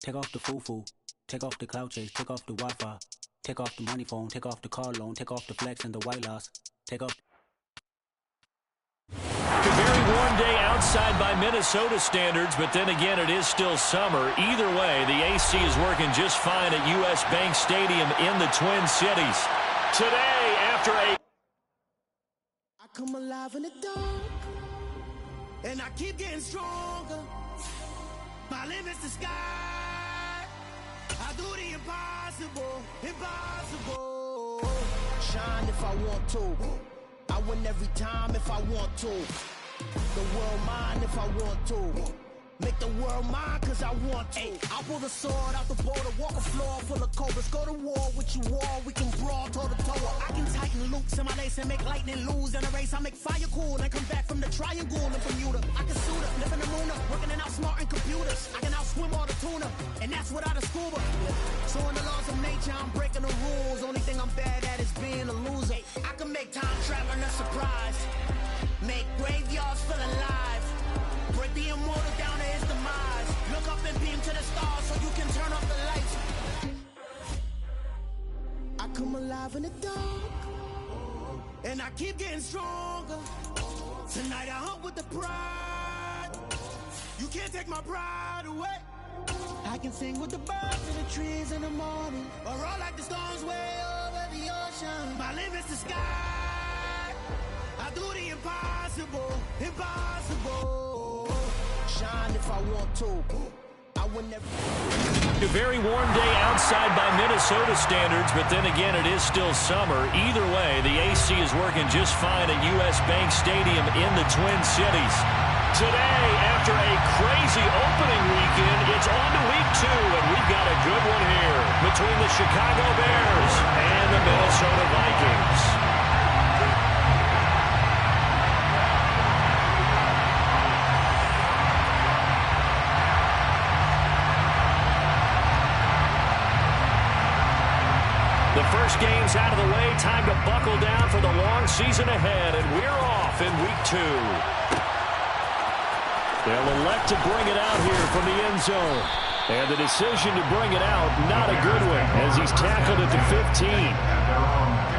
Take off the foo-foo. Take off the cloud chase. Take off the Wi-Fi. Take off the money phone. Take off the car loan. Take off the flex and the white loss. Take off. A very warm day outside by Minnesota standards, but then again, it is still summer. Either way, the AC is working just fine at U.S. Bank Stadium in the Twin Cities. Today, after a... I come alive in the dark, and I keep getting stronger. My limit's the sky. I do the impossible, impossible. Shine if I want to. I win every time if I want to. The world mine if I want to. Make the world mine cause I want to. I'll pull the sword out the border, walk a floor full of cobras. Go to war with you all, we can brawl toe to toe. I can tighten loops in my lace and make lightning lose in a race. I make fire cool and come back from the triangle in Bermuda. I can suit up, live in the moon up, working and outsmarting computers. I can outswim all the tuna, and that's without a scuba. So in the laws of nature, I'm breaking the rules. Only thing I'm bad at is being a loser. I can make time traveling a surprise. Make graveyards feel alive. Break the immortal down to his demise. Look up and beam to the stars so you can turn off the lights. I come alive in the dark, and I keep getting stronger. Tonight I hunt with the pride. You can't take my pride away. I can sing with the birds and the trees in the morning, or roll like the storms way over the ocean. My limit's the sky. I do the impossible, impossible. Shine if I want to. I would never. A very warm day outside by Minnesota standards, but then again, it is still summer. Either way, the AC is working just fine at U.S. Bank Stadium in the Twin Cities. Today, after a crazy opening weekend, it's on to week 2, and we've got a good one here between the Chicago Bears and the Minnesota Vikings. The first game's out of the way. Time to buckle down for the long season ahead, and we're off in week 2. They'll elect to bring it out here from the end zone. And the decision to bring it out, not a good one, as he's tackled at the 15.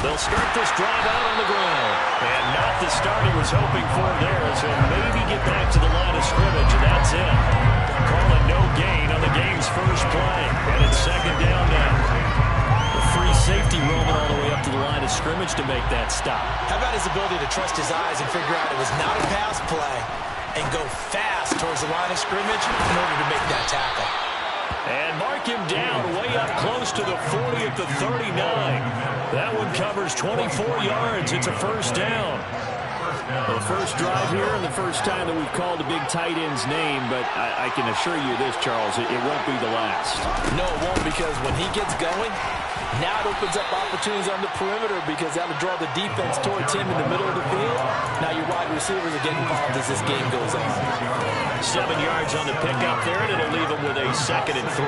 They'll start this drive out on the ground. And not the start he was hoping for there, as he'll maybe get back to the line of scrimmage, and that's it. Calling no gain on the game's first play. And it's second down now. The free safety roaming all the way up to the line of scrimmage to make that stop. How about his ability to trust his eyes and figure out it was not a pass play and go fast towards the line of scrimmage in order to make that tackle. And mark him down way up close to the 40 at the 39. That one covers 24 yards. It's a first down. The first drive here and the first time that we've called a big tight end's name, but I can assure you this, Charles, it won't be the last. No, it won't, because when he gets going, now it opens up opportunities on the perimeter, because that'll draw the defense towards him in the middle of the field. Now your wide receivers are getting involved as this game goes on. 7 yards on the pickup there, and it'll leave him with a 2nd and 3.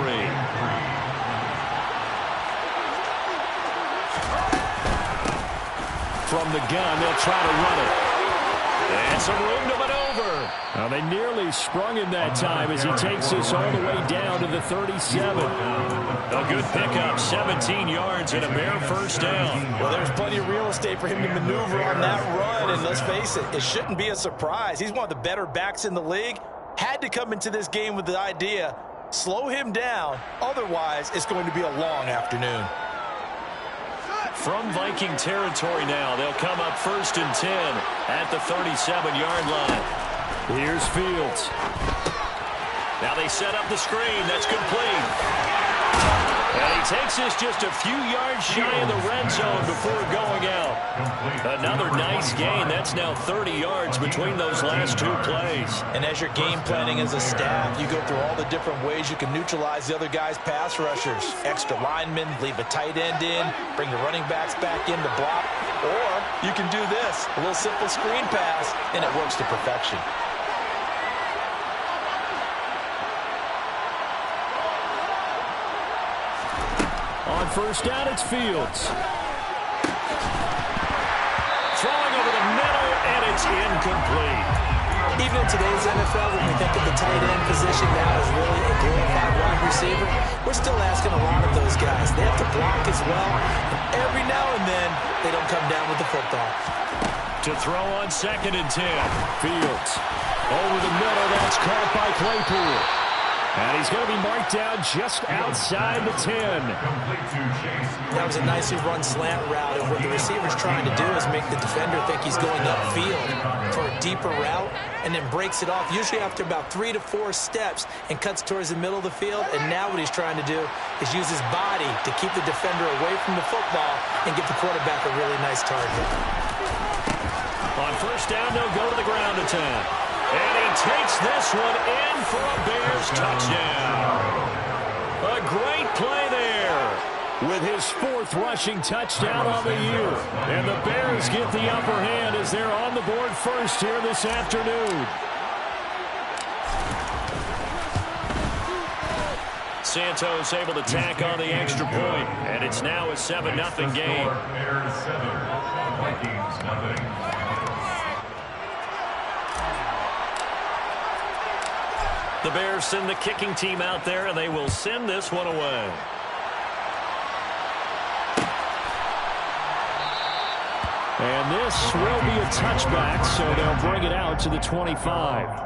From the gun, they'll try to run it. And some room to maneuver. Now, they nearly sprung him that time as he takes this all the way down to the 37. A good pickup, 17 yards and a bare first down. Well, there's plenty of real estate for him to maneuver on that run, and let's face it, it shouldn't be a surprise. He's one of the better backs in the league. Had to come into this game with the idea, slow him down, otherwise it's going to be a long afternoon. From Viking territory now, they'll come up 1st and 10 at the 37-yard line. Here's Fields. Now they set up the screen. That's complete. And he takes this just a few yards shy of the red zone before going out. Another nice gain. That's now 30 yards between those last two plays. And as you're game planning as a staff, you go through all the different ways you can neutralize the other guy's pass rushers. Extra linemen, leave a tight end in, bring the running backs back in to block. Or you can do this, a little simple screen pass, and it works to perfection. On first down, it's Fields. Throwing over the middle, and it's incomplete. Even in today's NFL, when we think of the tight end position now as really a glorified wide receiver, we're still asking a lot of those guys. They have to block as well, and every now and then, they don't come down with the football. To throw on 2nd and 10. Fields over the middle. That's caught by Claypool. And he's going to be marked down just outside the 10. That was a nicely run slant route, and what the receiver's trying to do is make the defender think he's going upfield for a deeper route, and then breaks it off, usually after about 3 to 4 steps, and cuts towards the middle of the field. And now what he's trying to do is use his body to keep the defender away from the football and give the quarterback a really nice target. On first down, they'll go to the ground attack. And he takes this one in for a Bears touchdown. A great play there with his 4th rushing touchdown on the year. And the Bears get the upper hand as they're on the board first here this afternoon. Santos able to tack on the extra point, and it's now a 7-0 game. Bears 7, Vikings 0. The Bears send the kicking team out there, and they will send this one away. And this will be a touchback, so they'll bring it out to the 25.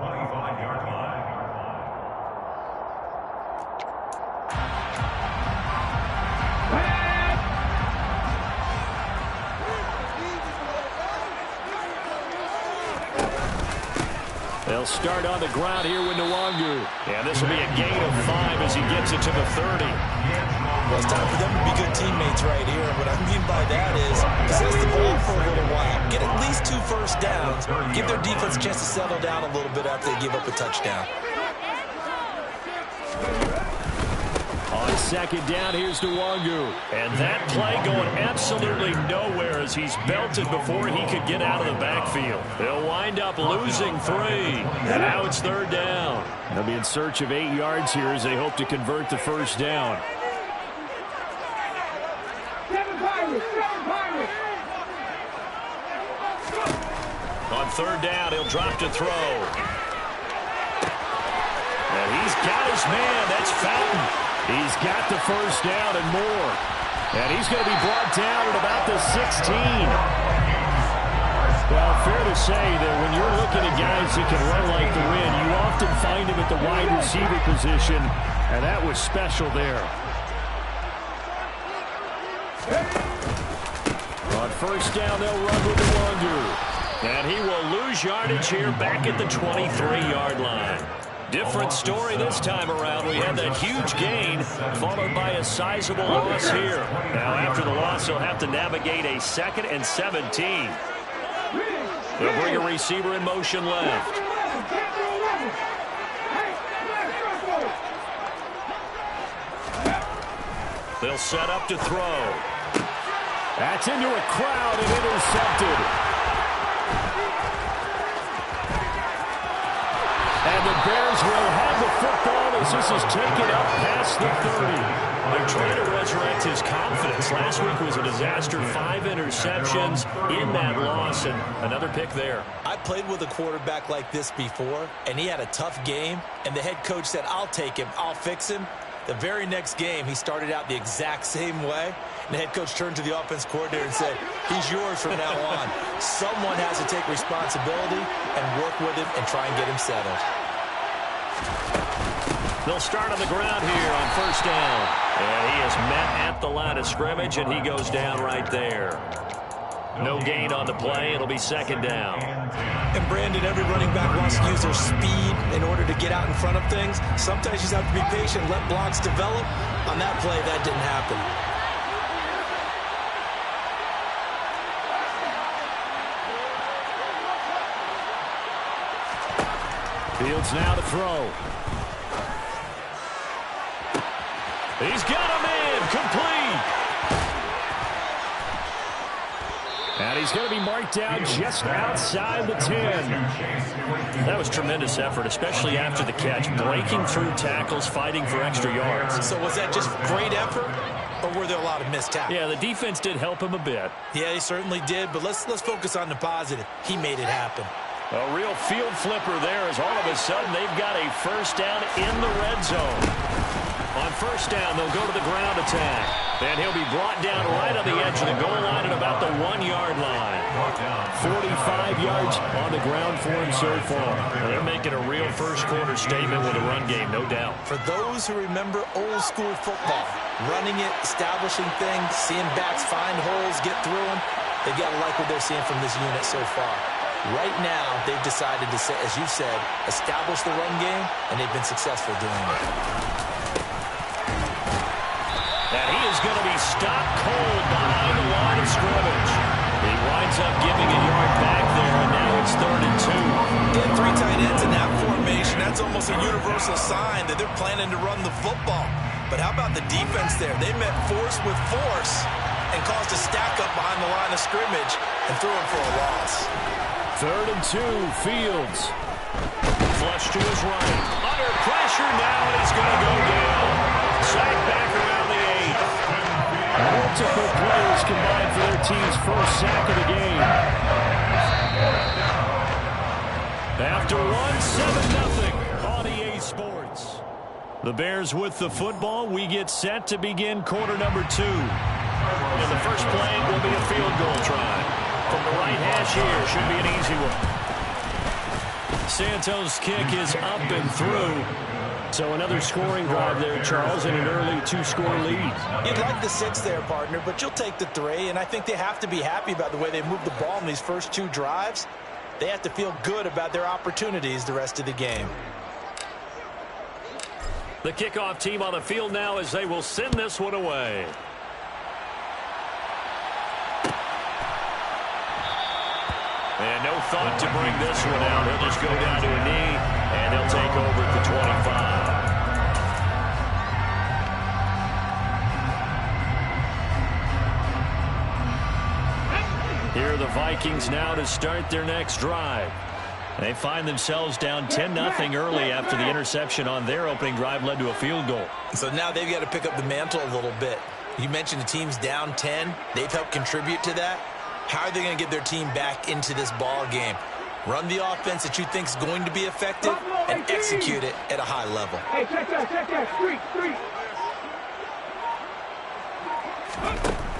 They'll start on the ground here with Nwangu. And this will be a gain of 5 as he gets it to the 30. Well, it's time for them to be good teammates right here. And what I mean by that is possess the ball for a little while. Get at least 2 first downs. Give their defense a chance to settle down a little bit after they give up a touchdown. On 2nd down, here's Nwangu. And that play going absolutely nowhere as he's belted before he could get out of the backfield. They'll wind up losing 3. And now it's 3rd down. They'll be in search of 8 yards here as they hope to convert the first down. On 3rd down, he'll drop to throw. And he's got his man. That's Fountain. He's got the first down and more. And he's going to be brought down at about the 16. Well, fair to say that when you're looking at guys that can run like the wind, you often find him at the wide receiver position, and that was special there. On first down, they'll run with Nwangu. And he will lose yardage here back at the 23-yard line. Different story this time around. We had that huge gain followed by a sizable loss here. Now after the loss, they'll have to navigate a 2nd and 17. They'll bring a receiver in motion left. They'll set up to throw. That's into a crowd and intercepted. And the Bears will have the football as this is taken up past the 30. They're trying to resurrect his confidence. Last week was a disaster. 5 interceptions in that loss, and another pick there. I played with a quarterback like this before, and he had a tough game, and the head coach said, I'll take him, I'll fix him. The very next game, he started out the exact same way. And the head coach turned to the offense coordinator and said, he's yours from now on. Someone has to take responsibility and work with him and try and get him settled. They'll start on the ground here on first down. And he is met at the line of scrimmage, and he goes down right there. No gain on the play. It'll be second down. And Brandon, every running back wants to use their speed in order to get out in front of things. Sometimes you just have to be patient, let blocks develop. On that play, that didn't happen. Fields now to throw. He's got him in. Complete. And he's going to be marked down just outside the 10. That was tremendous effort, especially after the catch. Breaking through tackles, fighting for extra yards. So was that just great effort, or were there a lot of missed tackles? Yeah, the defense did help him a bit. Yeah, he certainly did, but let's focus on the positive. He made it happen. A real field flipper there as all of a sudden they've got a first down in the red zone. On first down, they'll go to the ground attack. And he'll be brought down right on the edge of the goal line at about the 1-yard line. 45 yards on the ground for him so far. They're making a real first-quarter statement with a run game, no doubt. For those who remember old-school football, running it, establishing things, seeing backs find holes, get through them, they've got to like what they're seeing from this unit so far. Right now, they've decided to, as you said, establish the run game, and they've been successful doing it. And he is going to be stopped cold behind the line of scrimmage. He winds up giving a yard back there, and now it's 3rd and 2. They had 3 tight ends in that formation. That's almost a universal sign that they're planning to run the football. But how about the defense there? They met force with force and caused a stack up behind the line of scrimmage and threw him for a loss. 3rd and 2, Fields. Flush to his right. Under pressure now, and he's going to go down. Sacked back around the 8. Multiple players combined for their team's first sack of the game. After one, 7-0 on EA Sports. The Bears with the football. We get set to begin quarter number 2. And the first play will be a field goal try. From the right hash here, should be an easy one. Santos' kick is up and through. So another scoring drive there, Charles, and an early 2-score lead. You'd like the 6 there, partner, but you'll take the 3, and I think they have to be happy about the way they moved the ball in these first 2 drives. They have to feel good about their opportunities the rest of the game. The kickoff team on the field now as they will send this one away. And no thought to bring this one out. He'll just go down to a knee, and they'll take over at the 25. Here are the Vikings now to start their next drive. They find themselves down 10-0 early after the interception on their opening drive led to a field goal. So now they've got to pick up the mantle a little bit. You mentioned the team's down 10. They've helped contribute to that. How are they going to get their team back into this ball game? Run the offense that you think is going to be effective and execute it at a high level. Hey, check that. Street.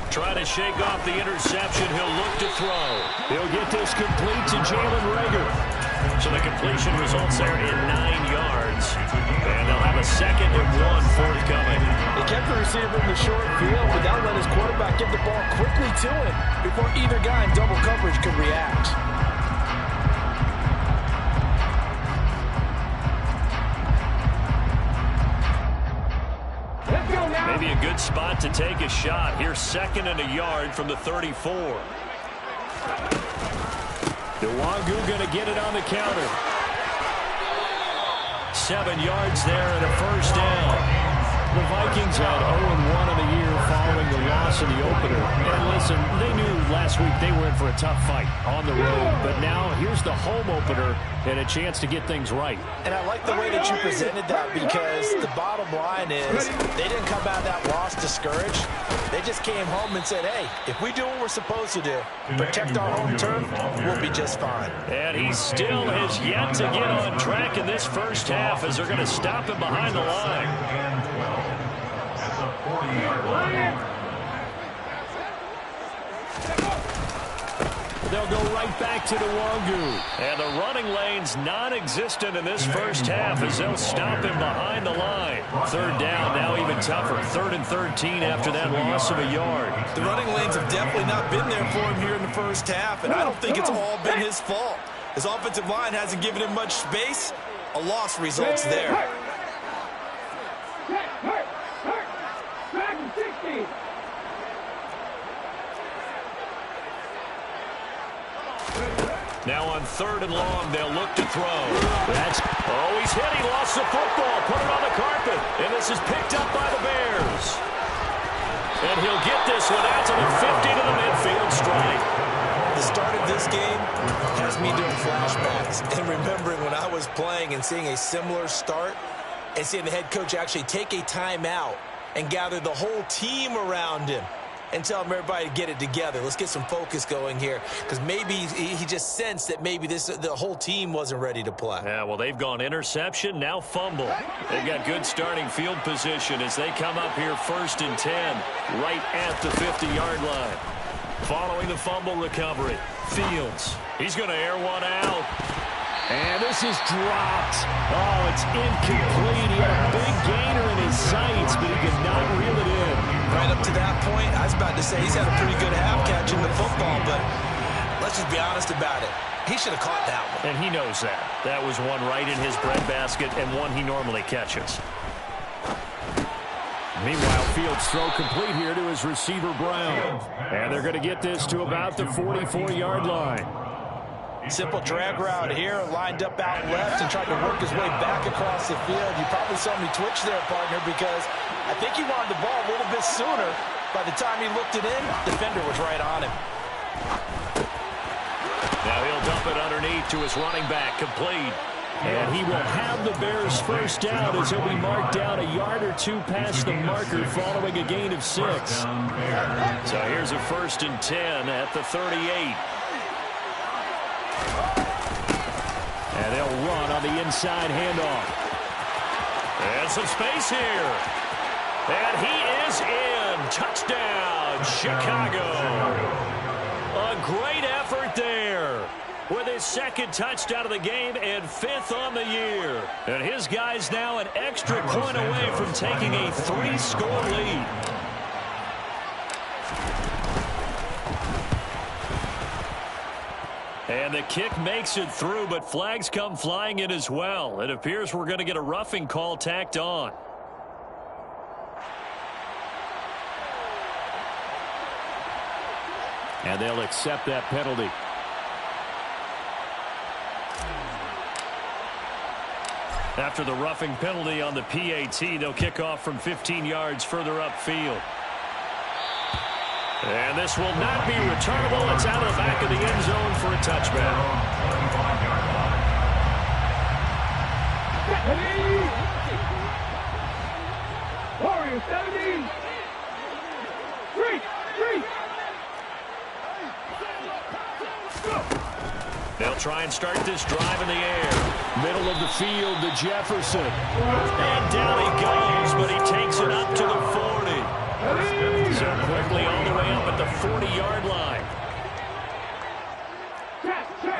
Try to shake off the interception. He'll look to throw. He'll get this complete to Jalen Reagor. So the completion results there in 9 yards. And they'll have a 2nd and 1 forthcoming. They kept the receiver in the short field, but that let his quarterback get the ball quickly to him before either guy in double coverage could react. Maybe a good spot to take a shot. Here's 2nd and a yard from the 34. Nwangu going to get it on the counter. 7 yards there and a first down. The Vikings had 0-1 on the year following the loss in the opener. And listen, they knew last week they were in for a tough fight on the road. But now here's the home opener and a chance to get things right. And I like the way that you presented that, because the bottom line is they didn't come out of that loss discouraged. They just came home and said, hey, if we do what we're supposed to do, protect our home turf, we'll be just fine. And he still has yet to get on track in this first half as they're going to stop him behind the line. They'll go right back to the Wangu. And the running lane's non-existent in this first half as they'll stop him behind the line. Third down, now even tougher. 3rd and 13 after that loss of a yard. The running lanes have definitely not been there for him here in the first half, and I don't think it's all been his fault. His offensive line hasn't given him much space. A loss results there. Now on 3rd and long, they'll look to throw. He's hit. He lost the football. Put it on the carpet. And this is picked up by the Bears. And he'll get this one out to the 50 to the midfield stripe. The start of this game has me doing flashbacks and remembering when I was playing and seeing a similar start and seeing the head coach actually take a timeout and gather the whole team around him and tell him everybody to get it together. Let's get some focus going here, because maybe he just sensed that maybe the whole team wasn't ready to play. Yeah, well, they've gone interception, now fumble. They've got good starting field position as they come up here 1st and 10, right at the 50-yard line. Following the fumble recovery, Fields. He's going to air one out. And this is dropped. Oh, it's incomplete. He had a big gainer in his sights, but he could not reel it in. Right up to that point, I was about to say he's had a pretty good half catching the football, but let's just be honest about it. He should have caught that one. And he knows that. That was one right in his breadbasket and one he normally catches. Meanwhile, Fields throw complete here to his receiver, Brown. And they're going to get this to about the 44-yard line. Simple drag route here, lined up out left and tried to work his way back across the field. You probably saw me twitch there, partner, because I think he wanted the ball a little bit sooner. By the time he looked it in, the defender was right on him. Now he'll dump it underneath to his running back, complete. And he will have the Bears first down as he'll be marked down a yard or two past the marker following a gain of 6. So here's a 1st and 10 at the 38. And they'll run on the inside handoff. And some space here. And he is in. Touchdown, Chicago. A great effort there with his 2nd touchdown of the game and 5th on the year. And his guy's now an extra point away from taking a 3-score lead. And the kick makes it through, but flags come flying in as well. It appears we're going to get a roughing call tacked on. And they'll accept that penalty. After the roughing penalty on the PAT, they'll kick off from 15 yards further upfield. And this will not be returnable. It's out of the back of the end zone for a touchback. Warriors 17. 3. They'll try and start this drive in the air. Middle of the field to Jefferson. And down he goes, but he takes it up to the 40. So quickly all the way up at the 40-yard line.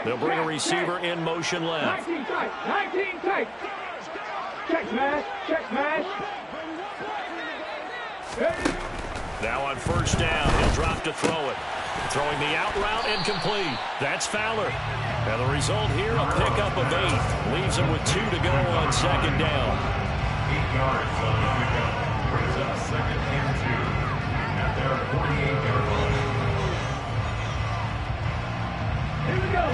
They'll bring a receiver in motion left. 19 tight. Check smash. Now on 1st down, he'll drop to throw it. Throwing the out route incomplete. That's Fowler. And the result here, a pickup of 8. Leaves him with 2 to go on 2nd down. 8 yards on the pickup. Brings up 2nd and 2 at their 48-yard line. Here we go.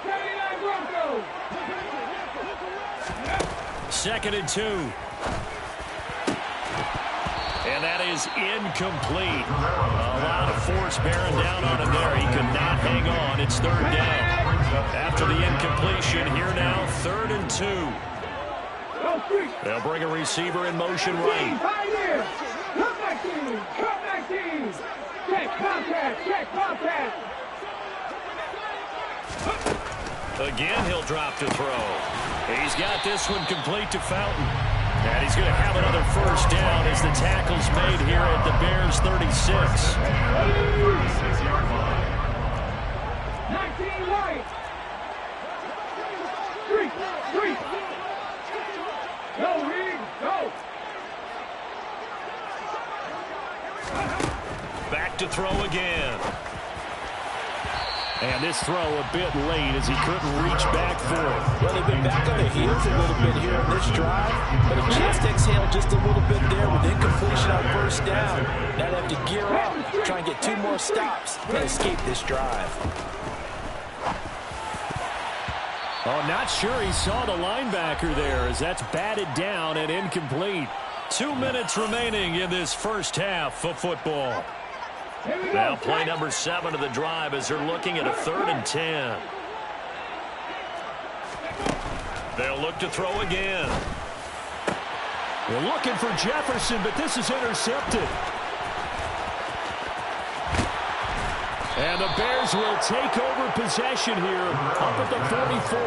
79 Broncos. 2nd and 2. And that is incomplete. A lot of force bearing down on him there. He could not hang on. It's 3rd down. After the incompletion, here now, 3rd and 2. They'll bring a receiver in motion right. Come back team. Check contact. Again, he'll drop to throw. He's got this one complete to Fountain. And he's going to have another first down as the tackle's made here at the Bears 36. 36-yard line. 19 right. 3. Go, Reed, go. Back to throw again. And this throw a bit late as he couldn't reach back for it. Well, they've been back on their heels a little bit here in this drive, but a chance to exhale just a little bit there with incompletion on first down. Now they have to gear up, try and get 2 more stops and escape this drive. Oh, not sure he saw the linebacker there as that's batted down and incomplete. 2 minutes remaining in this first half of football. Now play number 7 of the drive as they're looking at a 3rd and 10. They'll look to throw again. We're looking for Jefferson, but this is intercepted. And the Bears will take over possession here up at the 44.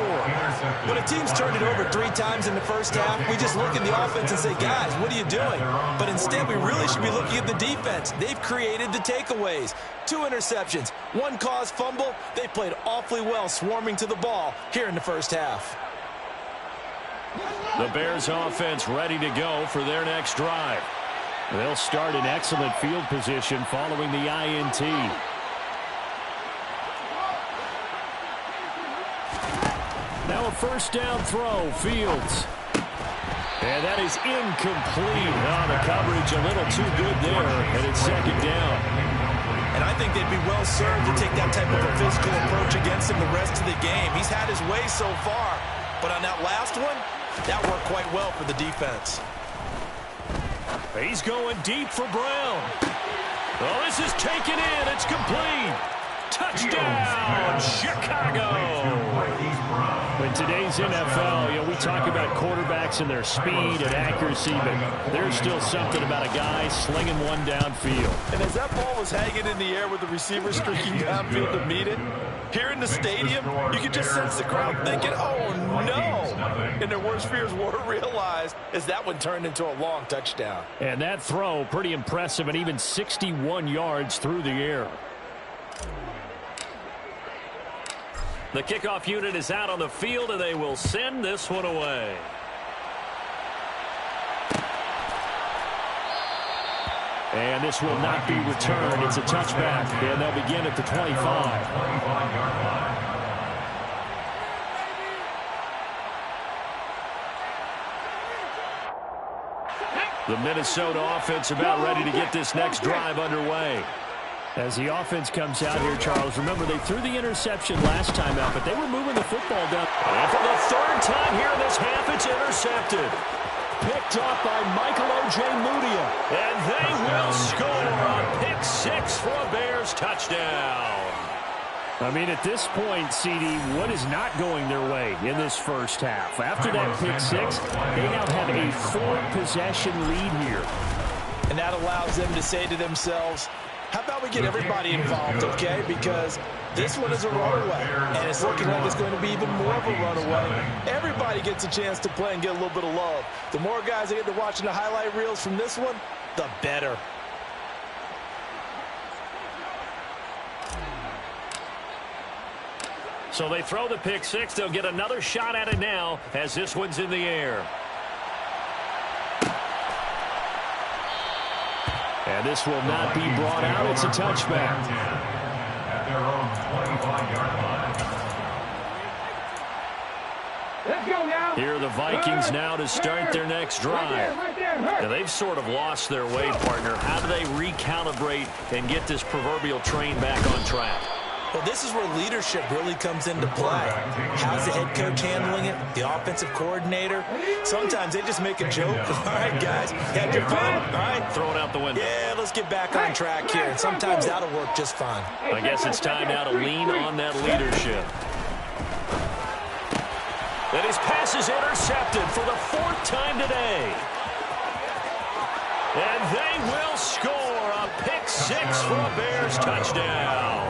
When a team's turned it over 3 times in the first half, we just look at the offense and say, guys, what are you doing? But instead, we really should be looking at the defense. They've created the takeaways. 2 interceptions, 1 caused fumble. They played awfully well swarming to the ball here in the first half. The Bears offense ready to go for their next drive. They'll start in excellent field position following the INT. Now a first down throw, Fields. And that is incomplete. Oh, the coverage a little too good there, and it's 2nd down. And I think they'd be well served to take that type of a physical approach against him the rest of the game. He's had his way so far, but on that last one, that worked quite well for the defense. He's going deep for Brown. Oh, this is taken in. It's complete. Touchdown, Chicago. In today's NFL, we talk about quarterbacks and their speed and accuracy, but there's still something about a guy slinging one downfield. And as that ball was hanging in the air with the receiver streaking downfield to meet it, here in the stadium, you could just sense the crowd thinking, oh, no. And their worst fears were realized as that one turned into a long touchdown. And that throw, pretty impressive, and even 61 yards through the air. The kickoff unit is out on the field, and they will send this one away. And this will not be returned. It's a touchback, and they'll begin at the 25. The Minnesota offense about ready to get this next drive underway. As the offense comes out here, Charles, remember they threw the interception last time out, but they were moving the football down. And for the 3rd time here in this half, it's intercepted. Picked up by Michael O.J. Mudia. And they will score a pick 6 for a Bears touchdown. I mean, at this point, CD, what is not going their way in this first half? After that pick 6, they now have a 4-possession lead here. And that allows them to say to themselves, how about we get everybody involved, okay? Because this one is a runaway, and it's looking like it's going to be even more of a runaway. Everybody gets a chance to play and get a little bit of love. The more guys that get to watching the highlight reels from this one, the better. So they throw the pick 6. They'll get another shot at it now as this one's in the air. And this will not be brought out. It's a touchback. At their own 25-yard line. Let's go now. Here are the Vikings now to start their next drive. Now they've sort of lost their way, partner. How do they recalibrate and get this proverbial train back on track? Well, this is where leadership really comes into play. How's the head coach handling it? The offensive coordinator? Sometimes they just make a joke. All right, guys, had your fun? All right. Throw it out the window. Yeah, let's get back on track here. And sometimes that'll work just fine. I guess it's time now to lean on that leadership. And his pass is intercepted for the 4th time today. And they will score a pick 6 for a Bears touchdown.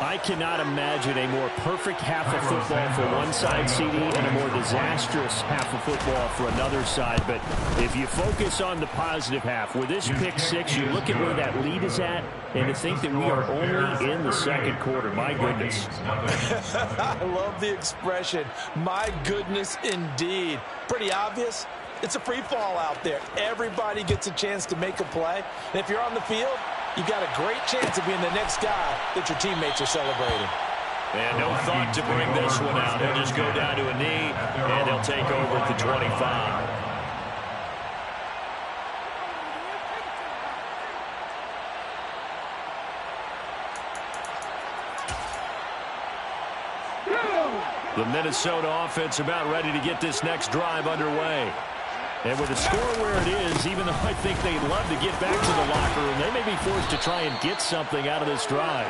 I cannot imagine a more perfect half of football for one side, CD, and a more disastrous half of football for another side. But if you focus on the positive half, with this pick six, you look at where that lead is at, and to think that we are only in the second quarter. My goodness. I love the expression, my goodness indeed. Pretty obvious. It's a free fall out there. Everybody gets a chance to make a play. And if you're on the field, you've got a great chance of being the next guy that your teammates are celebrating. And no thought to bring this one out. He'll just go down to a knee, and they'll take over at the 25. The Minnesota offense about ready to get this next drive underway. And with the score where it is, even though I think they'd love to get back to the locker room, they may be forced to try and get something out of this drive.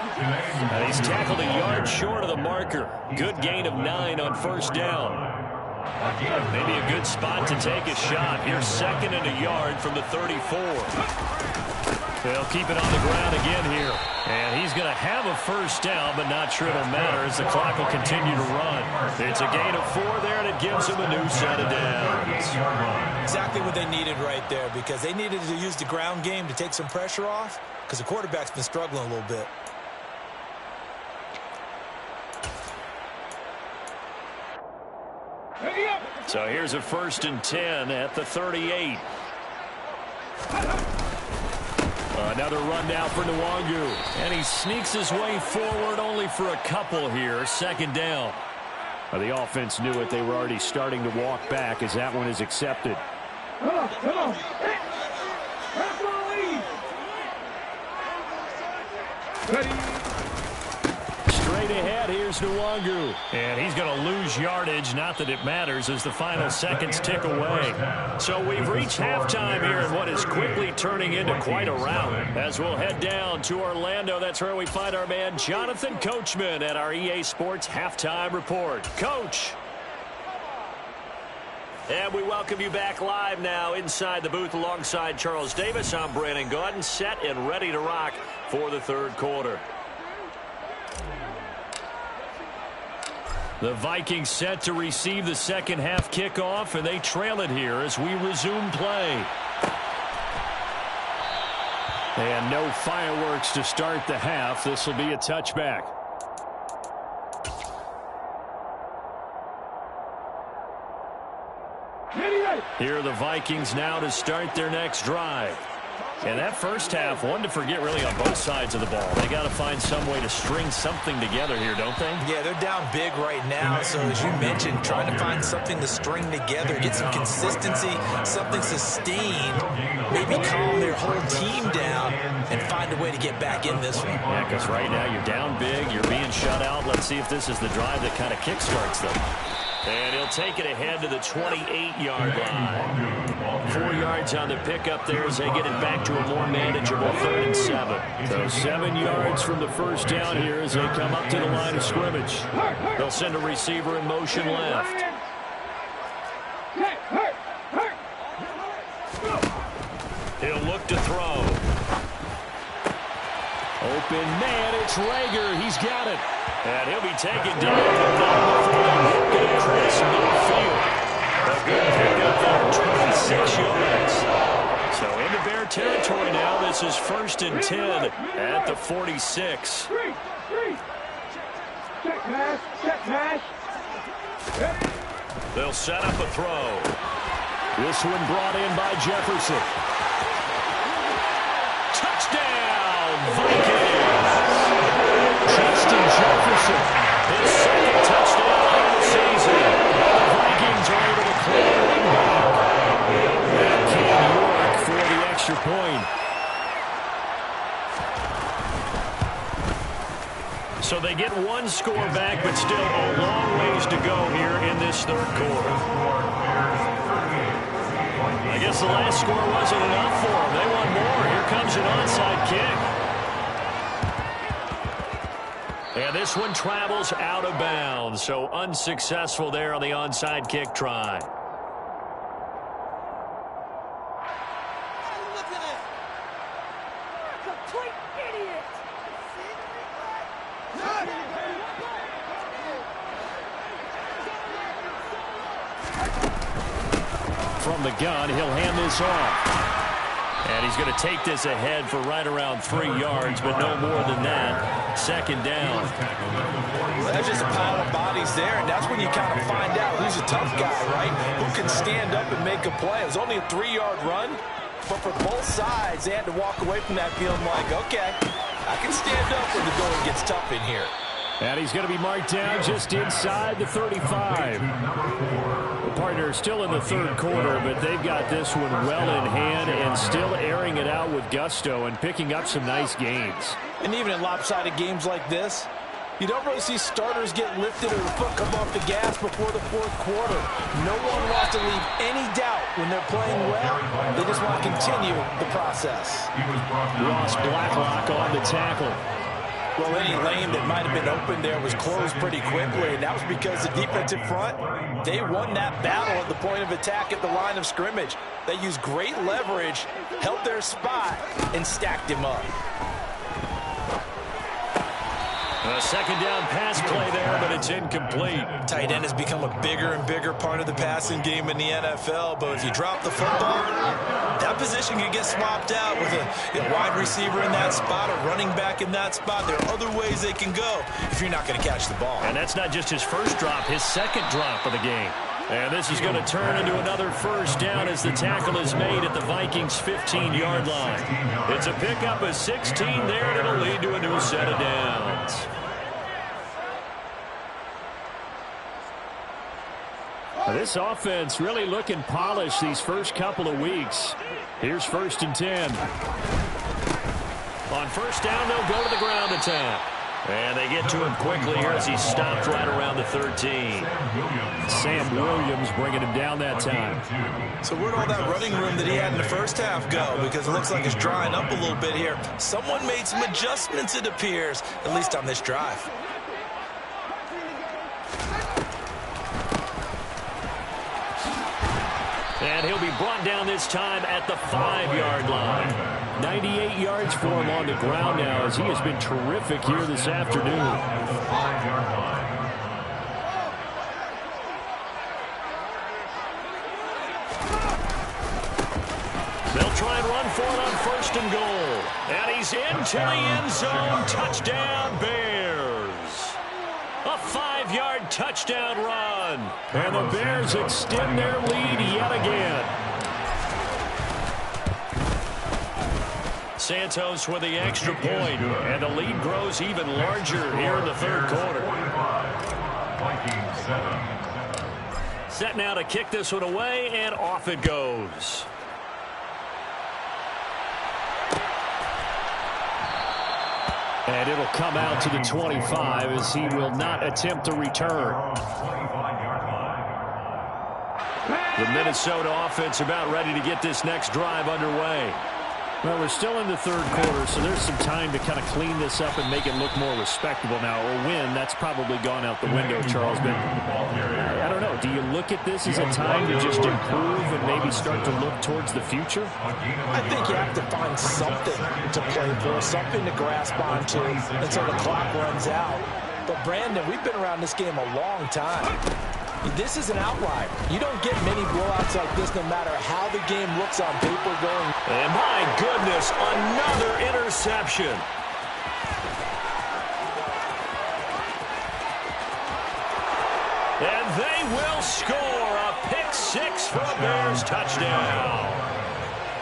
He's tackled a yard short of the marker. Good gain of 9 on first down. Maybe a good spot to take a shot. Here's 2nd and a yard from the 34. They'll keep it on the ground again here. And he's going to have a first down, but not sure it'll matter as the clock will continue to run. It's a gain of 4 there, and it gives him a new set of downs. Exactly what they needed right there, because they needed to use the ground game to take some pressure off, because the quarterback's been struggling a little bit. So here's a 1st and 10 at the 38. Another run now for Nwangu. And he sneaks his way forward only for a couple here. 2nd down. The offense knew it. They were already starting to walk back as that one is accepted. Come on. Ready. Straight ahead, here's Nwangu. And he's going to lose yardage, not that it matters, as the final seconds tick away. So we've reached halftime here in what is quickly turning into quite a rout. As we'll head down to Orlando, that's where we find our man Jonathan Coachman at our EA Sports Halftime Report. Coach. And we welcome you back live now inside the booth alongside Charles Davis. I'm Brandon Gaudin, set and ready to rock for the third quarter. The Vikings set to receive the second half kickoff, and they trail it here as we resume play. And no fireworks to start the half. This will be a touchback. Here are the Vikings now to start their next drive. And that first half, one to forget really on both sides of the ball. They got to find some way to string something together here, don't they? Yeah, they're down big right now. So as you mentioned, trying to find something to string together, get some consistency, something sustained, maybe calm their whole team down and find a way to get back in this one. Yeah, because right now you're down big, you're being shut out. Let's see if this is the drive that kind of kickstarts them. And he'll take it ahead to the 28-yard line. 4 yards on the pickup there as they get it back to a more manageable 3rd and 7. So 7 yards from the first down here as they come up to the line of scrimmage. They'll send a receiver in motion left. He'll look to throw. Open man, it's Rager. He's got it. And he'll be taken down before they get across midfield. A good pickup there, 26 yards. So into Bear territory now. This is 1st and 10 at the 46. Check pass. They'll set up a throw. This one brought in by Jefferson. Touchdown, Vikings! Justin Jefferson, his 2nd touchdown of the season. The Vikings are able to claim one back. And Cam York for the extra point. So they get one score back, but still a long ways to go here in this third quarter. I guess the last score wasn't enough for them. They want more. Here comes an onside kick. And this one travels out of bounds, so unsuccessful there on the onside kick try. From the gun, he'll hand this off. And he's going to take this ahead for right around 3 yards, but no more than that. Second down. That's just a pile of bodies there, and that's when you kind of find out who's a tough guy, right? Who can stand up and make a play. It was only a 3-yard run, but for both sides, they had to walk away from that feeling like, okay, I can stand up when the going gets tough in here. And he's going to be marked down just inside the 35. The partner is still in the third quarter, but they've got this one well in hand and still airing it out with gusto and picking up some nice gains. And even in lopsided games like this, you don't really see starters get lifted or the foot come off the gas before the fourth quarter. No one wants to leave any doubt when they're playing well. They just want to continue the process. Ross Blacklock on the tackle. Well, any lane that might have been open there was closed pretty quickly, and that was because the defensive front, they won that battle at the point of attack at the line of scrimmage. They used great leverage, held their spot, and stacked him up. A second down pass play there, but it's incomplete. Tight end has become a bigger and bigger part of the passing game in the NFL, but if you drop the football, that position can get swapped out with a wide receiver in that spot, a running back in that spot. There are other ways they can go if you're not going to catch the ball. And that's not just his first drop, his second drop of the game. And this is going to turn into another first down as the tackle is made at the Vikings' 15-yard line. It's a pickup of 16 there, and it'll lead to a new set of downs. This offense really looking polished these first couple of weeks. Here's 1st and 10. On first down, they'll go to the ground attack. And they get to him quickly here as he stopped right around the 13. Sam Williams bringing him down that time. So where'd all that running room that he had in the first half go? Because it looks like it's drying up a little bit here. Someone made some adjustments, it appears, at least on this drive. And he'll be brought down this time at the 5-yard line. 98 yards for him on the ground now as he has been terrific here this afternoon. They'll try and run for it on 1st and goal. And he's into the end zone. Touchdown, Bears. A 5-yard touchdown run. And the Bears extend their lead yet again. Santos with the extra point, and the lead grows even larger here in the third quarter. Set now to kick this one away, and off it goes. And it'll come out to the 25 as he will not attempt to return. The Minnesota offense about ready to get this next drive underway. Well, we're still in the third quarter, so there's some time to kind of clean this up and make it look more respectable now. Or win, that's probably gone out the window, Charles. But I don't know. Do you look at this as a time to just improve and maybe start to look towards the future? I think you have to find something to play for, something to grasp onto until the clock runs out. But, Brandon, we've been around this game a long time. This is an outlier. You don't get many blowouts like this no matter how the game looks on paper going. And my goodness, another interception. And they will score a pick six for a Bears touchdown.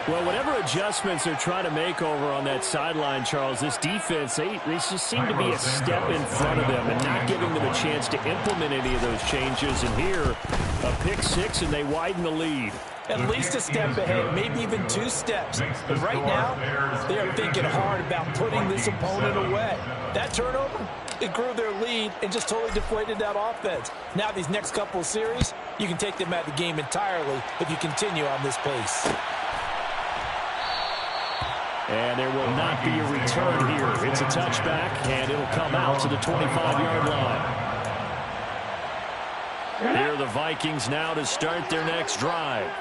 Well, whatever adjustments they're trying to make over on that sideline, Charles, this defense, they just seem to be a step in front of them and not giving them a chance to implement any of those changes. And here, a pick six, and they widen the lead. At least a step ahead, maybe even 2 steps. But right now, they are thinking hard about putting this opponent away. That turnover, it grew their lead and just totally deflated that offense. Now these next couple of series, you can take them out of the game entirely if you continue on this pace. And there will not be a return here. It's a touchback, and it'll come out to the 25-yard line. Here are the Vikings now to start their next drive.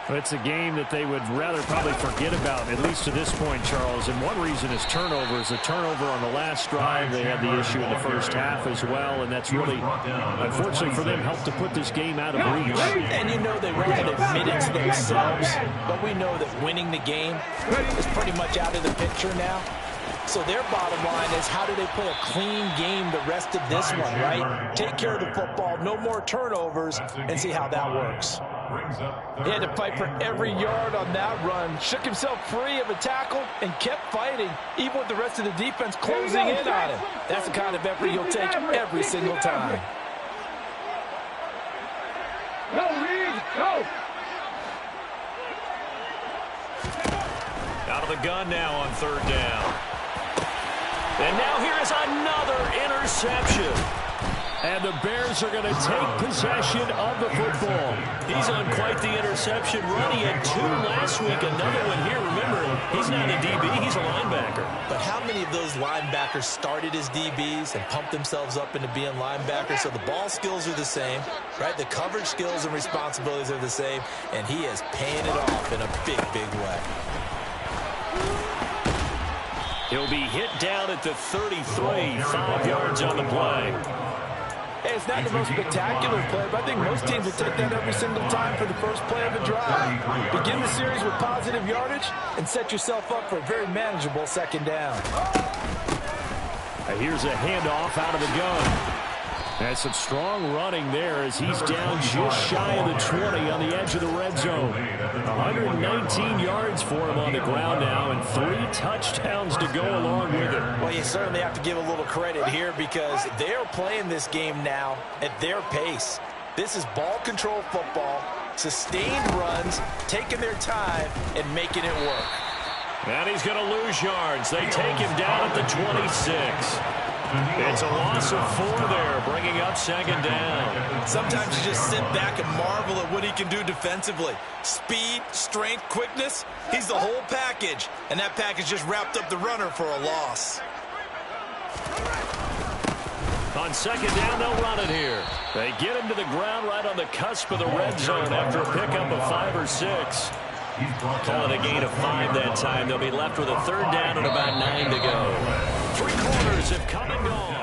It's a game that they would rather probably forget about, at least to this point, Charles. And one reason is turnovers. A turnover on the last drive. They had the issue in the first half as well, and that's really, unfortunately for them, helped to put this game out of reach. And you know they want to admit it to themselves, but we know that winning the game is pretty much out of the picture now. So their bottom line is, how do they play a clean game the rest of this one, right? Take care of the football, no more turnovers, and see how that works. He had to fight for every yard on that run, shook himself free of a tackle, and kept fighting, even with the rest of the defense closing in on him. That's the kind of effort you'll take every single time. Go, Reed, go! Out of the gun now on third down. And now here is another interception. And the Bears are going to take possession of the football. He's on quite the interception run. He had 2 last week, another one here. Remember, he's not a DB, he's a linebacker. But how many of those linebackers started as DBs and pumped themselves up into being linebackers? So the ball skills are the same, right? The coverage skills and responsibilities are the same, and he is paying it off in a big, big way. He'll be hit down at the 33, 5 yards on the play. Hey, it's not the most spectacular play, but I think most teams will take that every single time for the first play of a drive. Begin the series with positive yardage and set yourself up for a very manageable second down. Here's a handoff out of the gun. And some strong running there as he's down just shy of the 20 on the edge of the red zone. 119 yards for him on the ground now and 3 touchdowns to go along with it. Well, you certainly have to give a little credit here because they're playing this game now at their pace. This is ball control football, sustained runs, taking their time and making it work. And he's going to lose yards. They take him down at the 26. It's a loss of 4 there, bringing up second down. Sometimes you just sit back and marvel at what he can do defensively. Speed, strength, quickness, he's the whole package. And that package just wrapped up the runner for a loss. On second down, they'll run it here. They get him to the ground right on the cusp of the red zone after a pickup of 5 or 6. Call it a gain of 5 that time. They'll be left with a third down and about 9 to go. 3 quarters have come and gone.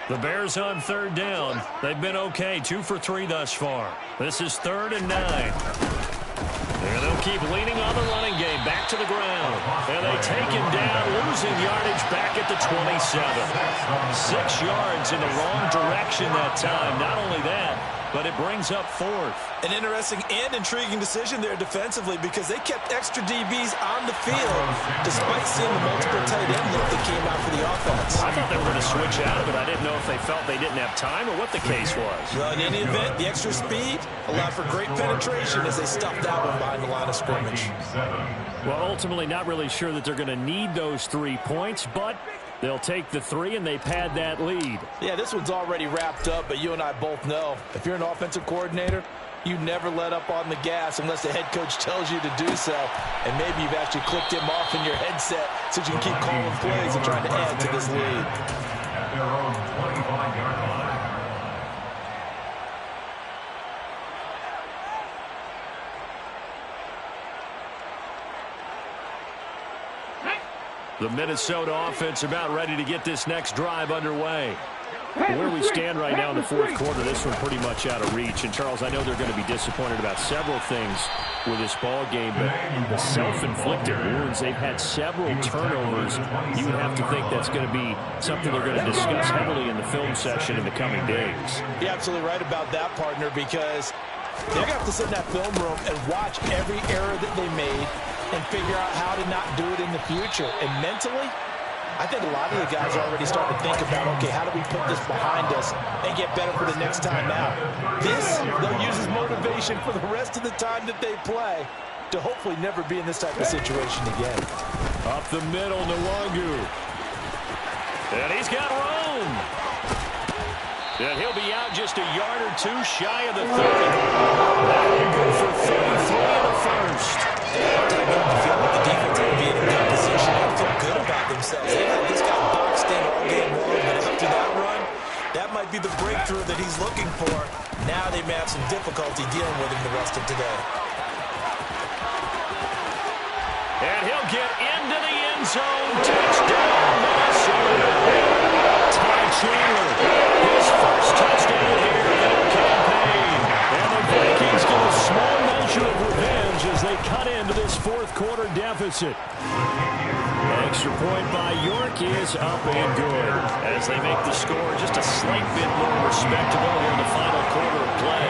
The Bears on third down. They've been okay, 2 for 3 thus far. This is 3rd and 9. And they'll keep leaning on the running game. Back to the ground. And they take him down, losing yardage back at the 27. 6 yards in the wrong direction that time. Not only that, but it brings up 4th. An interesting and intriguing decision there defensively because they kept extra DBs on the field despite seeing the multiple tight end look that came out for the offense. I thought they were going to switch out, but I didn't know if they felt they didn't have time or what the case was. Well, in any event, the extra speed allowed for great penetration as they stuffed that one behind the line of scrimmage. Well, ultimately not really sure that they're going to need those 3 points, but they'll take the 3 and they pad that lead. Yeah, this one's already wrapped up, but you and I both know if you're an offensive coordinator, you never let up on the gas unless the head coach tells you to do so. And maybe you've actually clicked him off in your headset so you can keep calling plays and trying to add to this lead. At their own 25-yard line. The Minnesota offense about ready to get this next drive underway. Where we stand right now in the 4th quarter, this one pretty much out of reach. And, Charles, I know they're going to be disappointed about several things with this ball game, but the self-inflicted wounds, they've had several turnovers. You would have to think that's going to be something they're going to discuss heavily in the film session in the coming days. You're absolutely right about that, partner, because they're going to have to sit in that film room and watch every error that they made and figure out how to not do it in the future. And mentally, I think a lot of the guys are already starting to think about, okay, how do we put this behind us and get better for the next time out? This, they'll use as motivation for the rest of the time that they play to hopefully never be in this type of situation again. Up the middle, Nwangu. And he's got room. And he'll be out just a yard or two shy of the 30. That will go for 33 in the first. You feel like the defense will be in a good position. They feel good about themselves. They had this guy boxed in all game long, but after that run, that might be the breakthrough that he's looking for. Now they may have some difficulty dealing with him the rest of today. And he'll get into the end zone. Touchdown, Minnesota. Ty Chandler, his first touchdown here in their campaign. And the Vikings get a small measure of revenge as they cut into this fourth-quarter deficit. Extra point by York is up and good as they make the score just a slight bit more respectable here in the final quarter of play.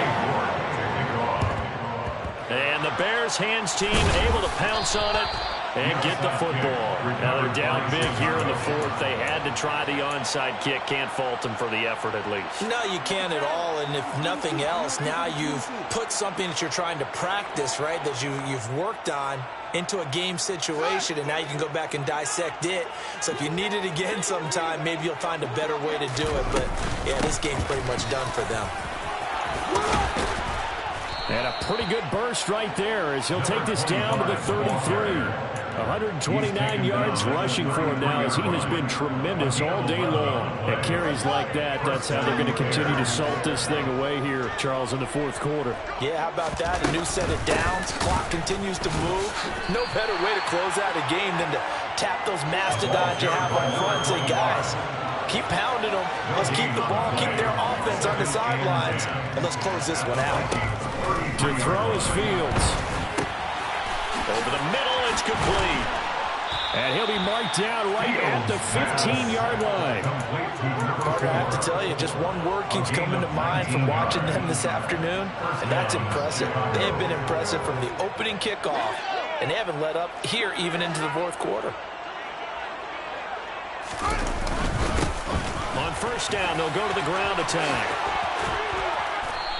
And the Bears hands team able to pounce on it and get the football. Now they're down big here in the fourth. They had to try the onside kick. Can't fault them for the effort at least. No, you can't at all. And if nothing else, now you've put something that you're trying to practice, right, that you've worked on into a game situation, and now you can go back and dissect it. So if you need it again sometime, maybe you'll find a better way to do it. But, yeah, this game's pretty much done for them. And a pretty good burst right there as he'll take this down to the 33. 129 yards rushing for him now as he has been tremendous all day long. At carries like that, that's how they're going to continue to salt this thing away here, Charles, in the fourth quarter. Yeah, how about that? A new set of downs. Clock continues to move. No better way to close out a game than to tap those mastodons you have on front and say, guys, keep pounding them. Let's keep the ball, keep their offense on the sidelines, and let's close this one out. To throw is Fields. Over the middle, it's complete. And he'll be marked down right at the 15-yard line. Parker, I have to tell you, just one word keeps coming to mind from watching them this afternoon, and that's impressive. They have been impressive from the opening kickoff, and they haven't let up here even into the fourth quarter. On first down, they'll go to the ground attack.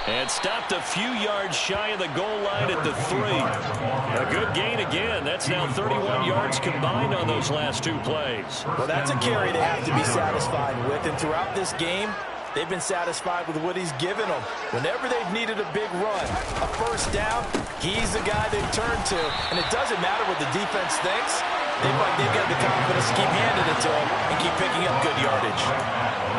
And stopped a few yards shy of the goal line at the 3. A good gain again. That's now 31 yards combined on those last two plays. Well, that's a carry they have to be satisfied with. And throughout this game, they've been satisfied with what he's given them. Whenever they've needed a big run, a first down, he's the guy they've turned to. And it doesn't matter what the defense thinks. They've got the confidence to keep handing it to him and keep picking up good yardage.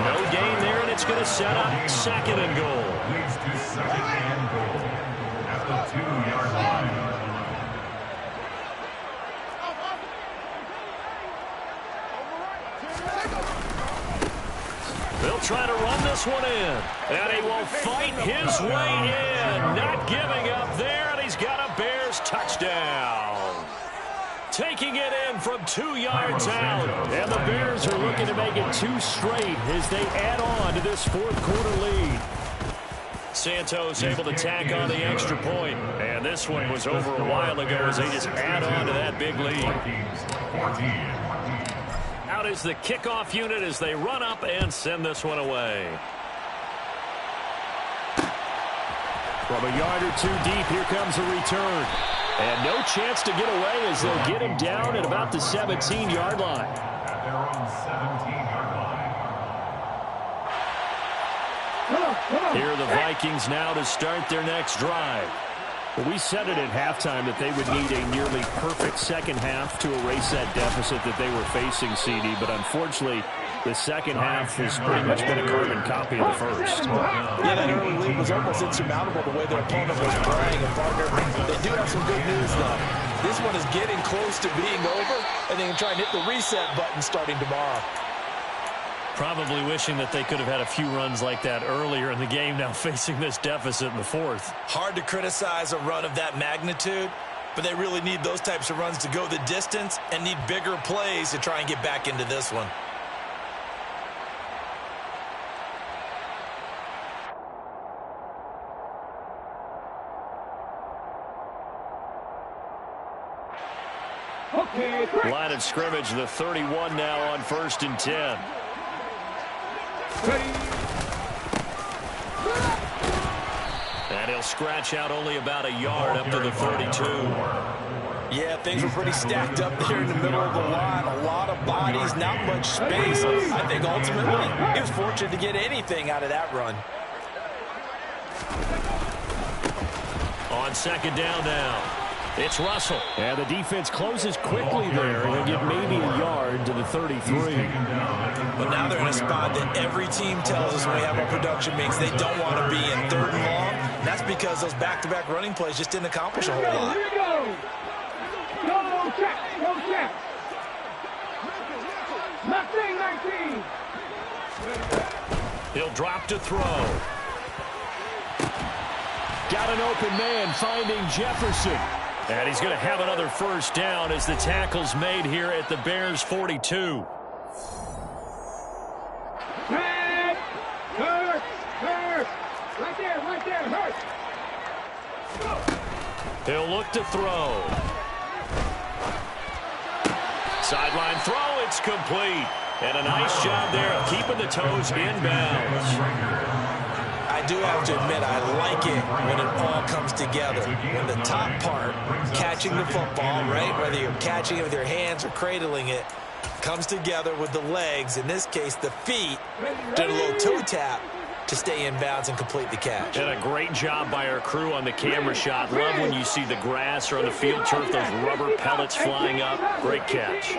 No gain there, and it's going to set up second and goal. Leads to second and goal at the 2-yard line. They'll try to run this one in, and he will fight his way in. Not giving up there, and he's got a Bears touchdown. Taking it in from 2 yards out. And the Bears are looking to make it 2 straight as they add on to this fourth quarter lead. Santos able to tack on the extra point. And this one was over a while ago as they just add on to that big lead. Out is the kickoff unit as they run up and send this one away. From a yard or two deep, here comes a return. And no chance to get away as they'll get him down at about the 17-yard line. At their own 17-yard line. Here are the Vikings now to start their next drive. Well, we said it at halftime that they would need a nearly perfect second half to erase that deficit that they were facing, CD. But unfortunately, the second half has pretty much been a carbon copy of the first. Yeah, that early lead was almost insurmountable the way their opponent was playing. And partner, they do have some good news, though. This one is getting close to being over, and they can try and hit the reset button starting tomorrow. Probably wishing that they could have had a few runs like that earlier in the game, now facing this deficit in the fourth. Hard to criticize a run of that magnitude, but they really need those types of runs to go the distance and need bigger plays to try and get back into this one. Line of scrimmage, the 31 now on 1st and 10. And he'll scratch out only about a yard up to the 32. Yeah, things were pretty stacked up there in the middle of the line. A lot of bodies, not much space. I think ultimately he was fortunate to get anything out of that run. On second down now, it's Russell. And the defense closes quickly there. They'll get maybe a yard to the 33. But now they're in a spot that every team tells us when we have our production meetings they don't want to be in 3rd and long. And that's because those back-to-back running plays just didn't accomplish a whole lot. Here we go. Go check. Go check. Nothing 19. He'll drop to throw. Got an open man finding Jefferson. And he's going to have another first down as the tackle's made here at the Bears' 42. Hurt. Hurt. Hurt. Right there, hurt. He'll look to throw. Sideline throw, it's complete. And a nice job there of keeping the toes inbounds. I do have to admit, I like it when it all comes together. When the top part, catching the football, right, whether you're catching it with your hands or cradling it, comes together with the legs, in this case the feet, did a little toe tap to stay in bounds and complete the catch. And a great job by our crew on the camera shot. Love when you see the grass or on the field turf, those rubber pellets flying up. Great catch.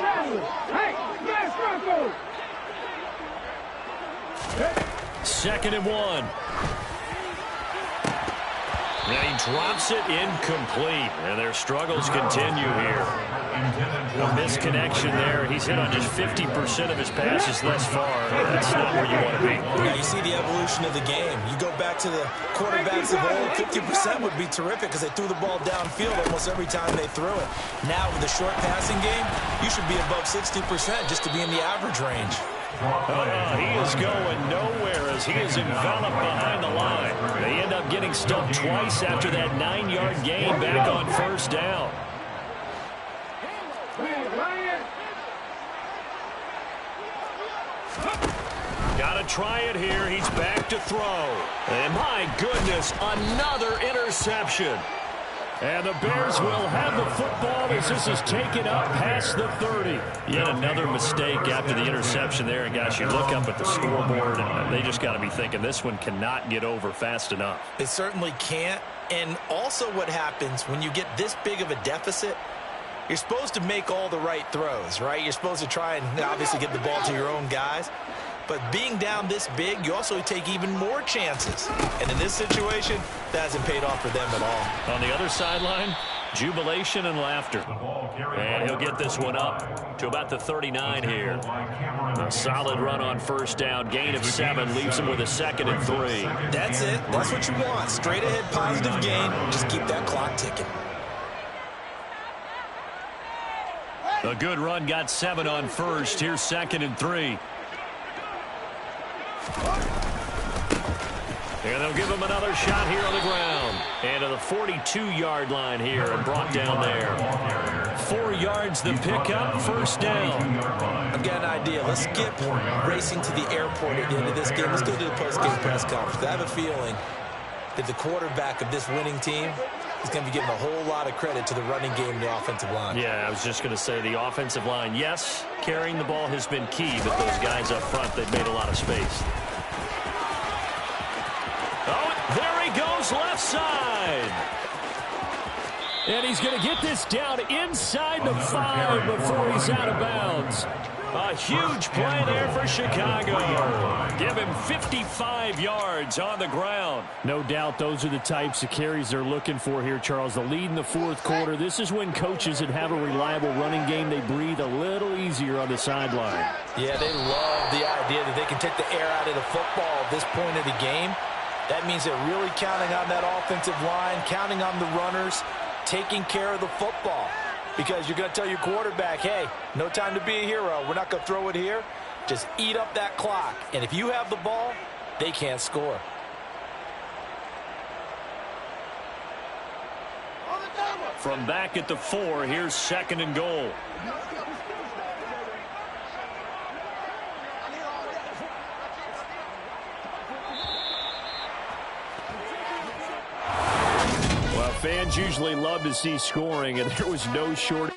Second and 1. And he drops it incomplete. And their struggles continue here. A misconnection there. He's hit on just 50% of his passes thus far. That's not where you want to be. Now you see the evolution of the game. You go back to the quarterbacks of old, 50% would be terrific because they threw the ball downfield almost every time they threw it. Now with the short passing game, you should be above 60% just to be in the average range. He is going nowhere as he is enveloped behind the line. They end up getting stumped twice after that 9-yard gain back on first down. Got to try it here. He's back to throw. And my goodness, another interception. And the Bears will have the football as this is taken up past the 30. Yet another mistake after the interception there. And, gosh, you look up at the scoreboard, and they just got to be thinking this one cannot get over fast enough. It certainly can't. And also what happens when you get this big of a deficit, you're supposed to make all the right throws, right? You're supposed to try and obviously get the ball to your own guys. But being down this big, you also take even more chances. And in this situation, that hasn't paid off for them at all. On the other sideline, jubilation and laughter. And he'll get this one up to about the 39 here. A solid run on first down. Gain of 7 leaves him with a 2nd and 3. That's it. That's what you want. Straight ahead positive gain. Just keep that clock ticking. A good run got 7 on first. Here's 2nd and 3. And they'll give him another shot here on the ground. And to the 42-yard line here and brought down there. 4 yards the pickup, first down. I've got an idea. Let's skip racing to the airport at the end of this game. Let's go to the post-game press conference. I have a feeling that the quarterback of this winning team is going to be giving a whole lot of credit to the running game and the offensive line. Yeah, I was just going to say the offensive line, yes, carrying the ball has been key, but those guys up front, they've made a lot of space. Oh, there he goes, left side. And he's going to get this down inside the 5 before he's out of bounds. A huge play there for Chicago. Give him 55 yards on the ground. No doubt those are the types of carries they're looking for here, Charles. The lead in the 4th quarter. This is when coaches that have a reliable running game, they breathe a little easier on the sideline. Yeah, they love the idea that they can take the air out of the football at this point of the game. That means they're really counting on that offensive line, counting on the runners, taking care of the football. Because you're going to tell your quarterback, hey, no time to be a hero. We're not going to throw it here. Just eat up that clock. And if you have the ball, they can't score. From back at the 4, here's 2nd and goal. Fans usually love to see scoring, and there was no shortage.